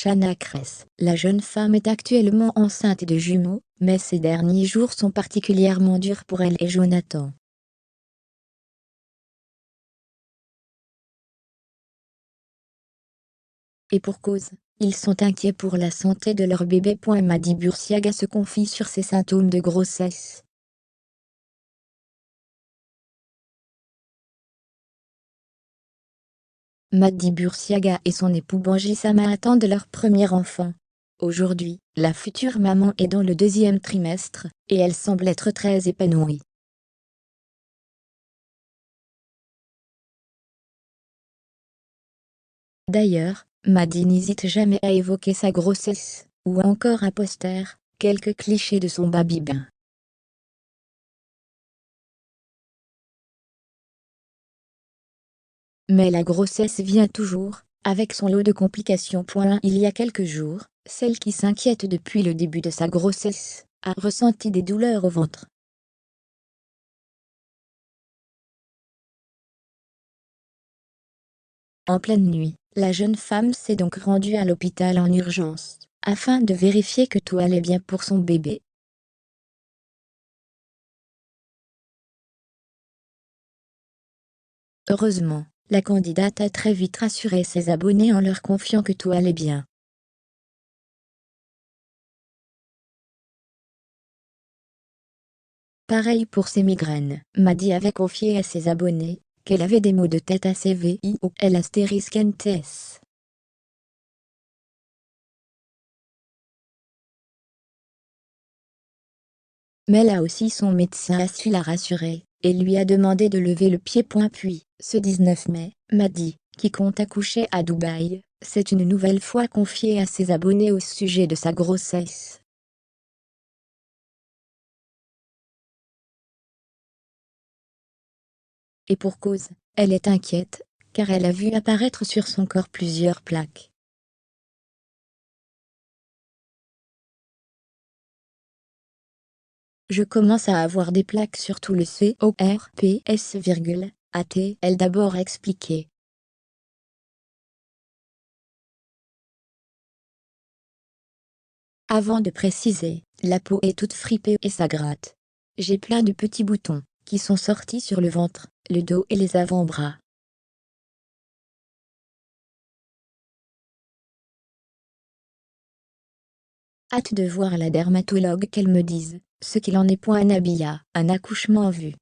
Shana Kress. La jeune femme est actuellement enceinte de jumeaux, mais ces derniers jours sont particulièrement durs pour elle et Jonathan. Et pour cause, ils sont inquiets pour la santé de leur bébé. Madi Bursiaga se confie sur ses symptômes de grossesse. Madi Bursiaga et son époux Banji Sama attendent leur premier enfant. Aujourd'hui, la future maman est dans le deuxième trimestre, et elle semble être très épanouie. D'ailleurs, Madi n'hésite jamais à évoquer sa grossesse, ou encore à poster quelques clichés de son baby-bain. Mais la grossesse vient toujours, avec son lot de complications. Il y a quelques jours, celle qui s'inquiète depuis le début de sa grossesse, a ressenti des douleurs au ventre. En pleine nuit, la jeune femme s'est donc rendue à l'hôpital en urgence, afin de vérifier que tout allait bien pour son bébé. Heureusement, la candidate a très vite rassuré ses abonnés en leur confiant que tout allait bien. Pareil pour ses migraines. Madi avait confié à ses abonnés qu'elle avait des maux de tête assez VIOL*NTS. Mais là aussi son médecin a su la rassurer, et lui a demandé de lever le pied. Puis, ce 19 mai, Madi, qui compte accoucher à Dubaï, s'est une nouvelle fois confiée à ses abonnés au sujet de sa grossesse. Et pour cause, elle est inquiète, car elle a vu apparaître sur son corps plusieurs plaques. Je commence à avoir des plaques sur tout le corps, a-t-elle d'abord expliqué. Avant de préciser, la peau est toute fripée et ça gratte. J'ai plein de petits boutons, qui sont sortis sur le ventre, le dos et les avant-bras. Hâte de voir la dermatologue qu'elle me dise ce qu'il en est. Nabila, un accouchement en vue.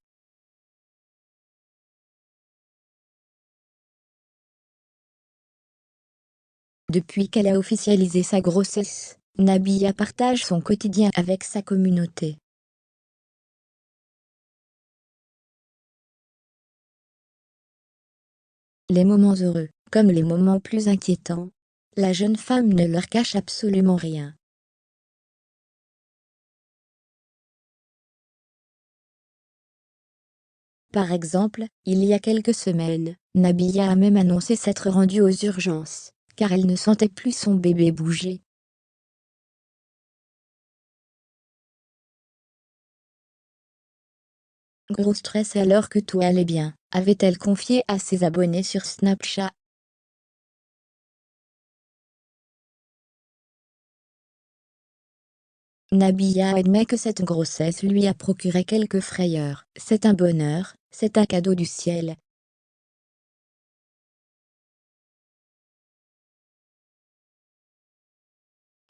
Depuis qu'elle a officialisé sa grossesse, Nabila partage son quotidien avec sa communauté. Les moments heureux, comme les moments plus inquiétants, la jeune femme ne leur cache absolument rien. Par exemple, il y a quelques semaines, Nabila a même annoncé s'être rendue aux urgences, car elle ne sentait plus son bébé bouger. Gros stress alors que tout allait bien, avait-elle confié à ses abonnés sur Snapchat. Nabila admet que cette grossesse lui a procuré quelques frayeurs. C'est un bonheur, c'est un cadeau du ciel.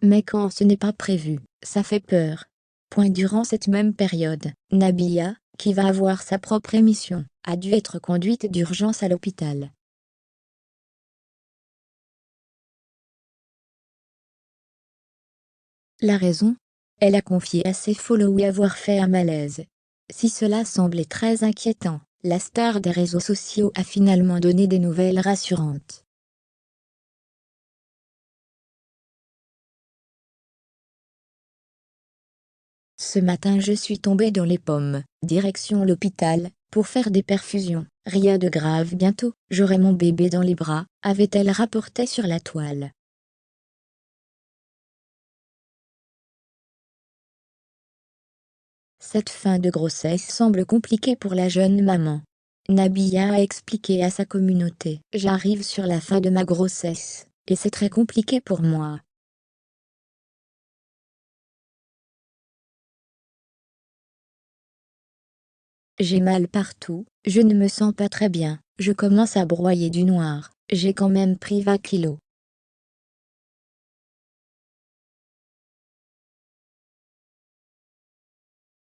Mais quand ce n'est pas prévu, ça fait peur. Durant cette même période, Nabila, qui va avoir sa propre émission, a dû être conduite d'urgence à l'hôpital. La raison? Elle a confié à ses followers avoir fait un malaise. Si cela semblait très inquiétant, la star des réseaux sociaux a finalement donné des nouvelles rassurantes. Ce matin je suis tombée dans les pommes, direction l'hôpital, pour faire des perfusions. Rien de grave, bientôt, j'aurai mon bébé dans les bras, avait-elle rapporté sur la toile. Cette fin de grossesse semble compliquée pour la jeune maman. Nabila a expliqué à sa communauté: « J'arrive sur la fin de ma grossesse, et c'est très compliqué pour moi. J'ai mal partout, je ne me sens pas très bien, je commence à broyer du noir, j'ai quand même pris 20 kilos.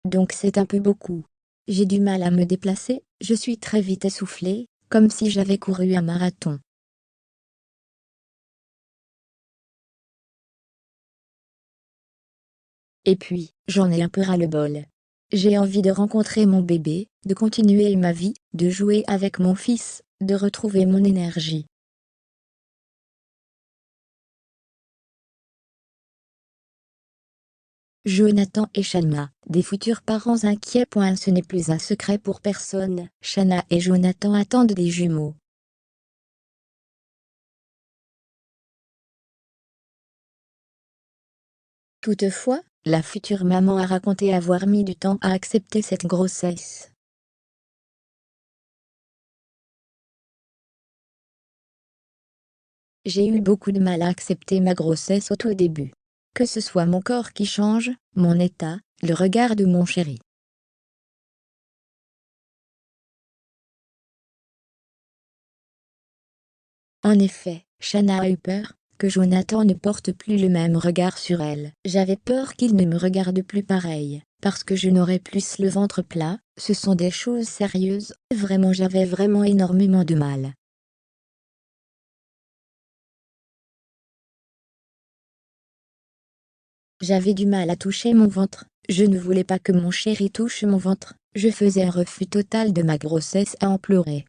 Donc c'est un peu beaucoup. J'ai du mal à me déplacer, je suis très vite essoufflée, comme si j'avais couru un marathon. Et puis, j'en ai un peu ras-le-bol. J'ai envie de rencontrer mon bébé, de continuer ma vie, de jouer avec mon fils, de retrouver mon énergie. Jonathan et Shanna, des futurs parents inquiets. Ce n'est plus un secret pour personne, Shanna et Jonathan attendent des jumeaux. Toutefois, la future maman a raconté avoir mis du temps à accepter cette grossesse. J'ai eu beaucoup de mal à accepter ma grossesse au tout début. Que ce soit mon corps qui change, mon état, le regard de mon chéri. En effet, Shanna a eu peur que Jonathan ne porte plus le même regard sur elle. J'avais peur qu'il ne me regarde plus pareil, parce que je n'aurais plus le ventre plat. Ce sont des choses sérieuses, vraiment j'avais vraiment énormément de mal. J'avais du mal à toucher mon ventre, je ne voulais pas que mon chéri touche mon ventre, je faisais un refus total de ma grossesse à en pleurer.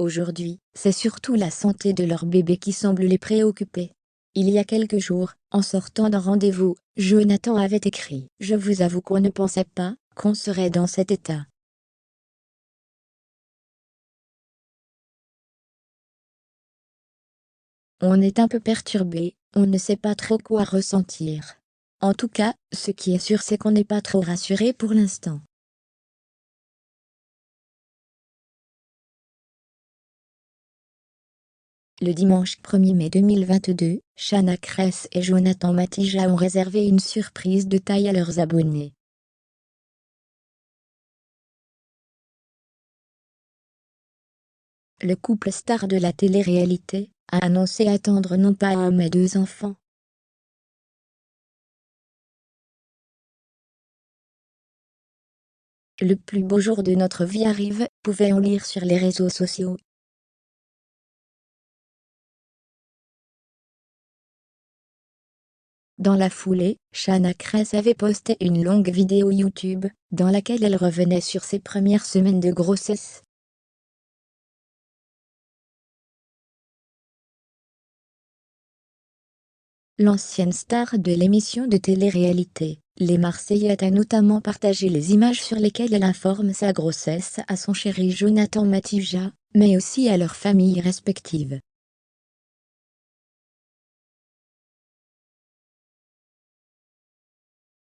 Aujourd'hui, c'est surtout la santé de leur bébé qui semble les préoccuper. Il y a quelques jours, en sortant d'un rendez-vous, Jonathan avait écrit: « Je vous avoue qu'on ne pensait pas qu'on serait dans cet état. » On est un peu perturbé, on ne sait pas trop quoi ressentir. En tout cas, ce qui est sûr c'est qu'on n'est pas trop rassuré pour l'instant. Le dimanche 1er mai 2022, Shanna Kress et Jonathan Matija ont réservé une surprise de taille à leurs abonnés. Le couple star de la télé-réalité a annoncé attendre non pas un mais 2 enfants. Le plus beau jour de notre vie arrive, pouvait-on lire sur les réseaux sociaux. Dans la foulée, Shanna Kress avait posté une longue vidéo YouTube, dans laquelle elle revenait sur ses premières semaines de grossesse. L'ancienne star de l'émission de télé-réalité, Les Marseillaises, a notamment partagé les images sur lesquelles elle informe sa grossesse à son chéri Jonathan Matija, mais aussi à leurs familles respectives.